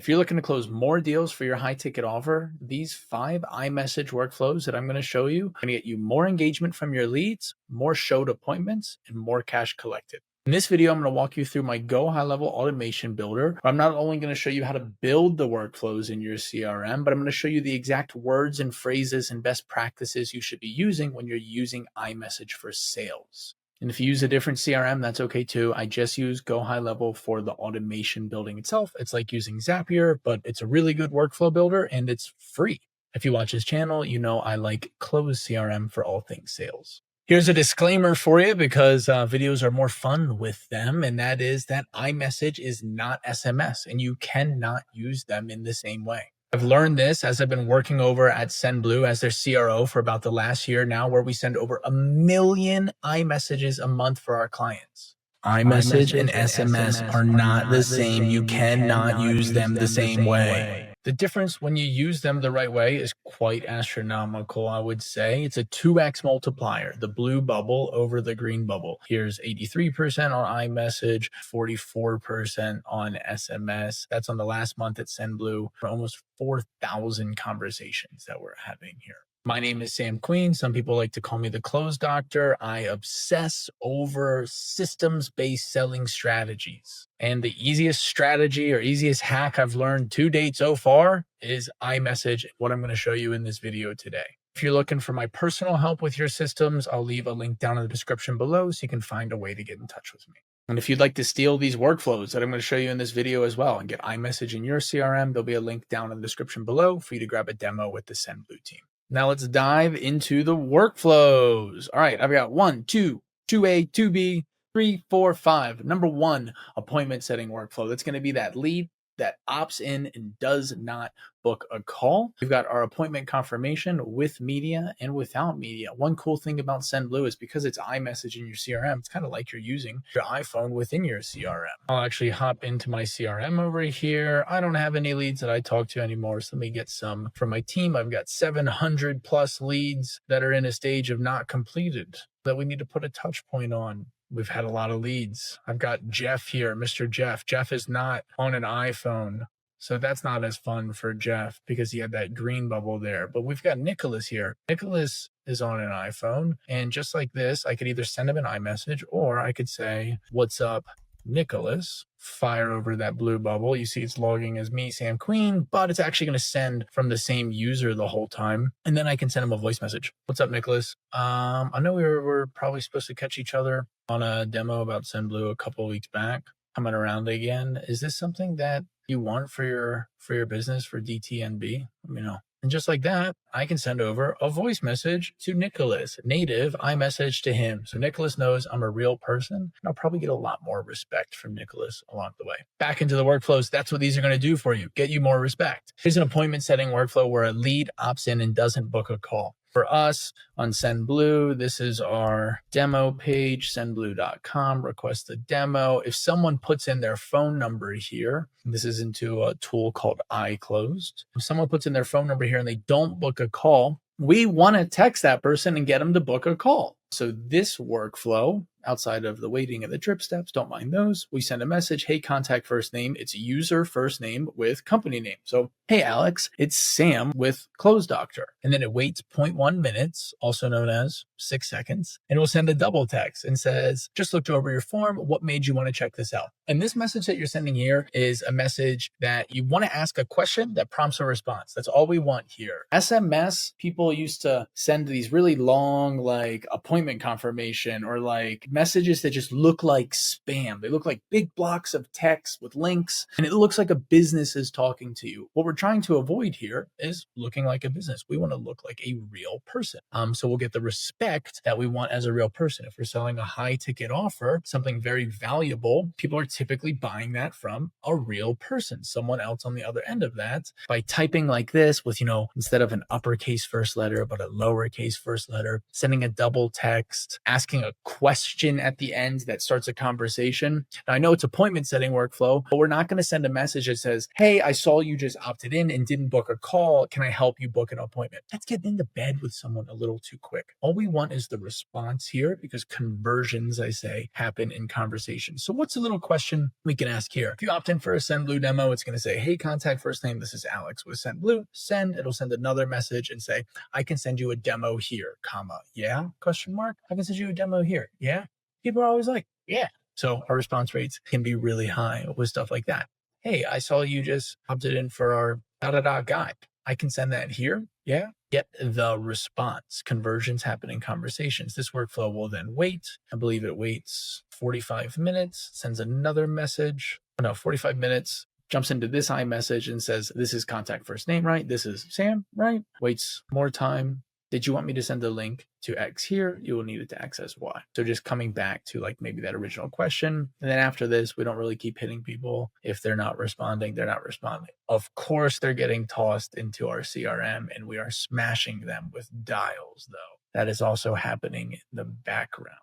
If you're looking to close more deals for your high ticket offer, these 5 iMessage workflows that I'm going to show you are going to get you more engagement from your leads, more showed appointments, and more cash collected. In this video, I'm going to walk you through my Go High Level Automation Builder. I'm not only going to show you how to build the workflows in your CRM, but I'm going to show you the exact words and phrases and best practices you should be using when you're using iMessage for sales. And if you use a different CRM, that's okay too. I just use Go High Level for the automation building itself. It's like using Zapier, but it's a really good workflow builder and it's free. If you watch this channel, you know I like Close CRM for all things sales. Here's a disclaimer for you because videos are more fun with them, and that is that iMessage is not SMS, and you cannot use them in the same way. I've learned this as I've been working over at Sendblue as their CRO for about the last year now, where we send over 1 million iMessages a month for our clients. iMessage and SMS are not the same. You cannot use them the same way. The difference when you use them the right way is quite astronomical, I would say. It's a 2x multiplier, the blue bubble over the green bubble. Here's 83% on iMessage, 44% on SMS. That's on the last month at Sendblue for almost 4,000 conversations that we're having here. My name is Sam Queen. Some people like to call me the Close Doctor. I obsess over systems-based selling strategies. And the easiest strategy or easiest hack I've learned to date so far is iMessage, what I'm going to show you in this video today. If you're looking for my personal help with your systems, I'll leave a link down in the description below so you can find a way to get in touch with me. And if you'd like to steal these workflows that I'm going to show you in this video as well and get iMessage in your CRM, there'll be a link down in the description below for you to grab a demo with the Sendblue team. Now let's dive into the workflows. All right, I've got 1, 2, 2A, 2B, 3, 4, 5. Number 1, appointment setting workflow. That's going to be that lead that opts in and does not book a call. We've got our appointment confirmation with media and without media. One cool thing about Sendblue is because it's iMessage in your CRM, it's kind of like you're using your iPhone within your CRM. I'll actually hop into my CRM over here. I don't have any leads that I talk to anymore, so let me get some from my team. I've got 700 plus leads that are in a stage of not completed that we need to put a touch point on. We've had a lot of leads. I've got Jeff here, Mr. Jeff. Jeff is not on an iPhone, so that's not as fun for Jeff because he had that green bubble there. But we've got Nicholas here. Nicholas is on an iPhone, and just like this, I could either send him an iMessage or I could say, "What's up, Nicholas?" Fire over that blue bubble. You see it's logging as me, Sam Queen, but it's actually going to send from the same user the whole time. And then I can send him a voice message. "What's up, Nicholas? I know we were probably supposed to catch each other on a demo about Sendblue a couple of weeks back. Coming around again. Is this something that you want for your business for DTNB? Let me know." And just like that, I can send over a voice message to Nicholas, native iMessage to him. So Nicholas knows I'm a real person, and I'll probably get a lot more respect from Nicholas along the way. Back into the workflows, that's what these are going to do for you, get you more respect. Here's an appointment setting workflow where a lead opts in and doesn't book a call. For us on Sendblue, this is our demo page, sendblue.com, request a demo. If someone puts in their phone number here, this is into a tool called iClosed. If someone puts in their phone number here and they don't book a call, we want to text that person and get them to book a call. So this workflow, outside of the waiting and the drip steps, don't mind those. We send a message, "Hey, contact first name." It's user first name with company name. So, "Hey, Alex, it's Sam with Close Doctor." And then it waits 0.1 minutes, also known as 6 seconds. And it will send a double text and says, "Just looked over your form. What made you want to check this out?" And this message that you're sending here is a message that you want to ask a question that prompts a response. That's all we want here. SMS, people used to send these really long, like appointment confirmation or like messages that just look like spam. They look like big blocks of text with links, and it looks like a business is talking to you. What we're trying to avoid here is looking like a business. We want to look like a real person. So we'll get the respect that we want as a real person. If we're selling a high ticket offer, something very valuable, people are typically buying that from a real person, someone else on the other end of that. By typing like this with, instead of an uppercase first letter, but a lowercase first letter, sending a double text text, asking a question at the end that starts a conversation. Now, I know it's appointment setting workflow, but we're not going to send a message that says, hey, I saw you just opted in and didn't book a call. Can I help you book an appointment? That's getting into bed with someone a little too quick. All we want is the response here, because conversions, I say, happen in conversations. So what's a little question we can ask here? If you opt in for a Sendblue demo, it's going to say, hey, contact first name. This is Alex with Sendblue. Send. It'll send another message and say, I can send you a demo here, comma, yeah, question mark. I can send you a demo here. Yeah. People are always like, yeah. So our response rates can be really high with stuff like that. Hey, I saw you just opted in for our guide. I can send that here. Yeah. Get the response. Conversions happen in conversations. This workflow will then wait. I believe it waits 45 minutes, sends another message. Oh, no, 45 minutes, jumps into this iMessage and says, this is contact first name, right? This is Sam, right? Waits more time. Did you want me to send the link to X here? You will need it to access Y. So just coming back to like maybe that original question. And then after this, we don't really keep hitting people. If they're not responding, they're not responding. Of course, they're getting tossed into our CRM and we are smashing them with dials though. That is also happening in the background.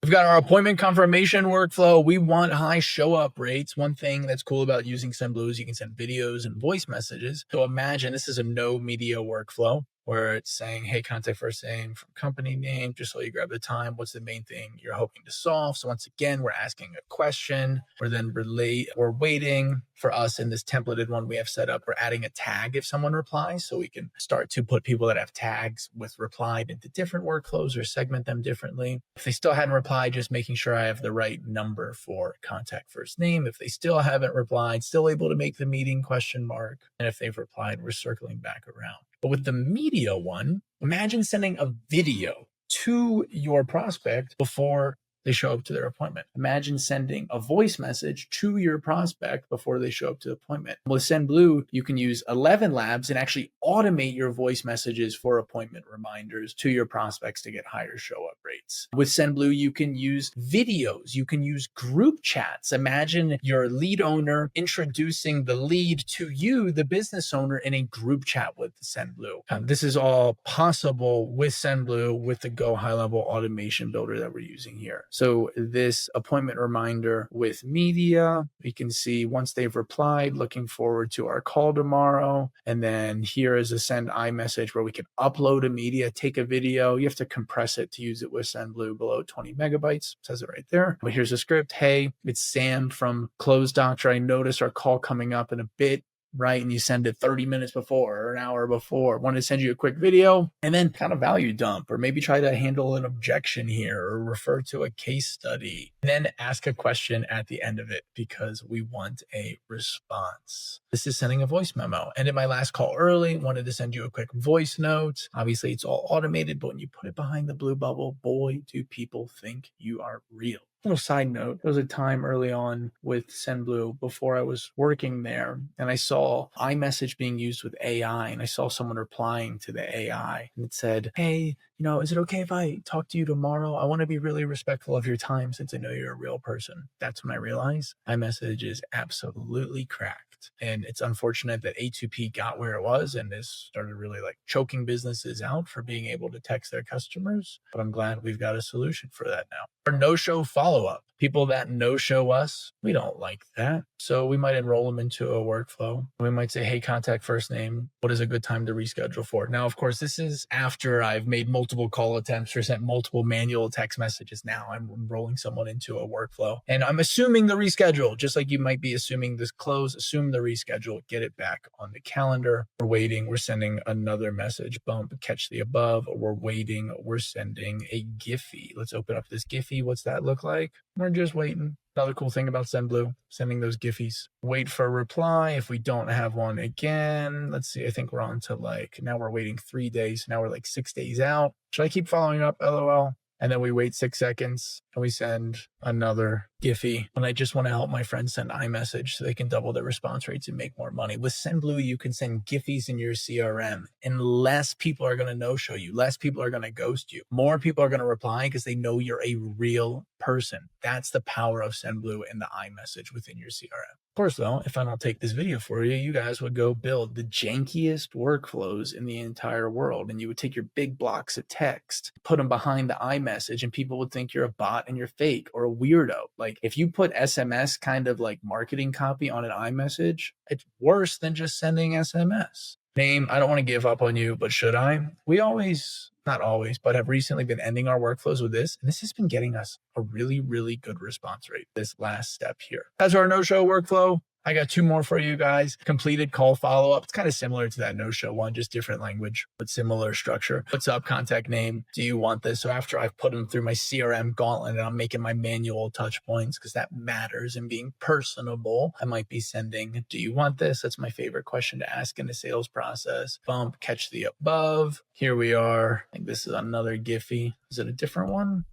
We've got our appointment confirmation workflow. We want high show up rates. One thing that's cool about using Sendblue is you can send videos and voice messages. So imagine this is a no media workflow where it's saying, hey, contact first name from company name, just so you grab the time. What's the main thing you're hoping to solve? So once again, we're asking a question. We're waiting for us in this templated one we have set up. We're adding a tag if someone replies, so we can start to put people that have tags with replied into different workflows or segment them differently. If they still hadn't replied, just making sure I have the right number for contact first name. If they still haven't replied, still able to make the meeting question mark. And if they've replied, we're circling back around. But with the media one, imagine sending a video to your prospect before they show up to their appointment. Imagine sending a voice message to your prospect before they show up to the appointment. With Sendblue, you can use 11 Labs and actually automate your voice messages for appointment reminders to your prospects to get higher show up rates. With Sendblue, you can use videos. You can use group chats. Imagine your lead owner introducing the lead to you, the business owner, in a group chat with Sendblue. This is all possible with Sendblue with the Go High Level Automation Builder that we're using here. So this appointment reminder with media, we can see once they've replied, looking forward to our call tomorrow. And then here is a send iMessage where we can upload a media, take a video. You have to compress it to use it with Sendblue below 20 megabytes. It says it right there. But here's a script. Hey, it's Sam from Close Doctor. I noticed our call coming up in a bit. Right. And you send it 30 minutes before or an hour before. Want to send you a quick video and then kind of value dump, or maybe try to handle an objection here or refer to a case study. And then ask a question at the end of it because we want a response. This is sending a voice memo. Ended my last call early, wanted to send you a quick voice note. Obviously, it's all automated, but when you put it behind the blue bubble, boy, do people think you are real. Little side note, there was a time early on with Sendblue before I was working there, and I saw iMessage being used with AI, and I saw someone replying to the AI, and it said, hey, is it okay if I talk to you tomorrow? I want to be really respectful of your time since I know you're a real person. That's when I realized iMessage is absolutely cracked. And it's unfortunate that A2P got where it was and has started really like choking businesses out for being able to text their customers. But I'm glad we've got a solution for that now. Our no-show follow-up. People that no-show us, we don't like that. So we might enroll them into a workflow. We might say, hey, contact first name. What is a good time to reschedule for? Now, of course, this is after I've made multiple call attempts or sent multiple manual text messages. Now I'm enrolling someone into a workflow. And I'm assuming the reschedule, just like you might be assuming this close, assume the reschedule, get it back on the calendar. We're waiting. We're sending another message, bump, catch the above. We're waiting. We're sending a Giphy. Let's open up this Giphy. What's that look like? We're just waiting. Another cool thing about Sendblue, sending those Giphies. Wait for a reply. If we don't have one again, let's see. I think we're on to now we're waiting 3 days. Now we're 6 days out. Should I keep following up? LOL. And then we wait 6 seconds and we send another Giphy. And I just want to help my friends send iMessage so they can double their response rates and make more money. With Sendblue, you can send Giphies in your CRM and less people are going to no-show you. Less people are going to ghost you. More people are going to reply because they know you're a real person. That's the power of Sendblue and the iMessage within your CRM. Of course, though, if I don't take this video for you, you guys would go build the jankiest workflows in the entire world. And you would take your big blocks of text, put them behind the iMessage, and people would think you're a bot and you're fake or a weirdo. Like if you put SMS kind of like marketing copy on an iMessage, it's worse than just sending SMS. Name, I don't want to give up on you, but should I? We always, not always, but have recently been ending our workflows with this. And this has been getting us a really, really good response rate, this last step here. As our no-show workflow, I got 2 more for you guys. Completed call follow-up. It's kind of similar to that no-show one, just different language, but similar structure. What's up, contact name? Do you want this? So after I've put them through my CRM gauntlet and I'm making my manual touch points because that matters and being personable, I might be sending, do you want this? That's my favorite question to ask in the sales process. Bump, catch the above. Here we are. I think this is another Giphy. Is it a different one?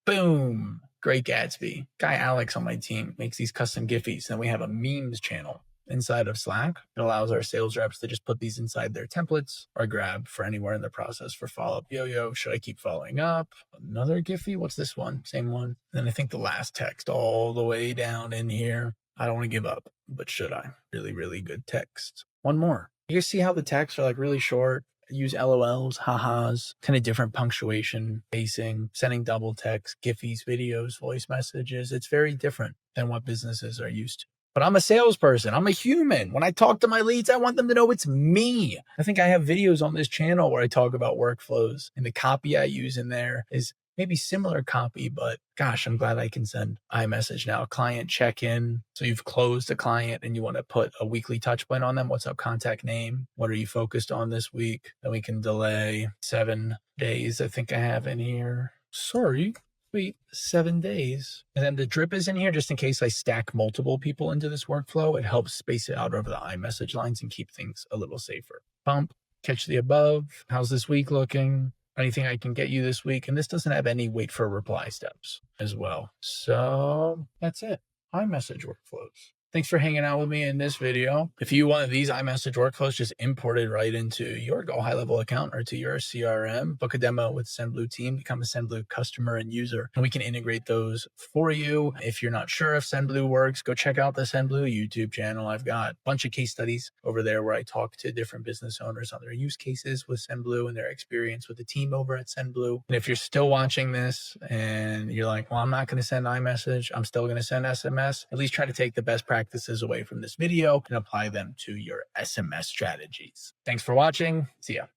Boom. Great Gatsby. Guy Alex on my team makes these custom Giphies. Then we have a memes channel inside of Slack. It allows our sales reps to just put these inside their templates or grab for anywhere in the process for follow-up. Yo, should I keep following up? Another Giphy? What's this one? Same one. And then I think the last text all the way down in here. I don't want to give up, but should I? Really, really good text. One more. You guys see how the texts are like really short? Use LOLs, ha-has, kind of different punctuation, pacing, sending double text, Giphies, videos, voice messages. It's very different than what businesses are used to. But I'm a salesperson. I'm a human. When I talk to my leads, I want them to know it's me. I think I have videos on this channel where I talk about workflows, and the copy I use in there is maybe similar copy, but gosh, I'm glad I can send iMessage now. Client check-in. So you've closed a client and you want to put a weekly touch point on them. What's up, contact name? What are you focused on this week? Then we can delay 7 days. I think I have in here. Sorry. Wait, 7 days. And then the drip is in here just in case I stack multiple people into this workflow. It helps space it out over the iMessage lines and keep things a little safer. Bump, catch the above. How's this week looking? Anything I can get you this week. And this doesn't have any wait for reply steps as well. So that's it. iMessage workflows. Thanks for hanging out with me in this video. If you want these iMessage workflows just imported right into your Go High Level account or to your CRM, book a demo with Sendblue team, become a Sendblue customer and user, and we can integrate those for you. If you're not sure if Sendblue works, go check out the Sendblue YouTube channel. I've got a bunch of case studies over there where I talk to different business owners on their use cases with Sendblue and their experience with the team over at Sendblue. And if you're still watching this and you're like, well, I'm not going to send iMessage, I'm still going to send SMS, at least try to take the best practices away from this video and apply them to your SMS strategies. Thanks for watching. See ya.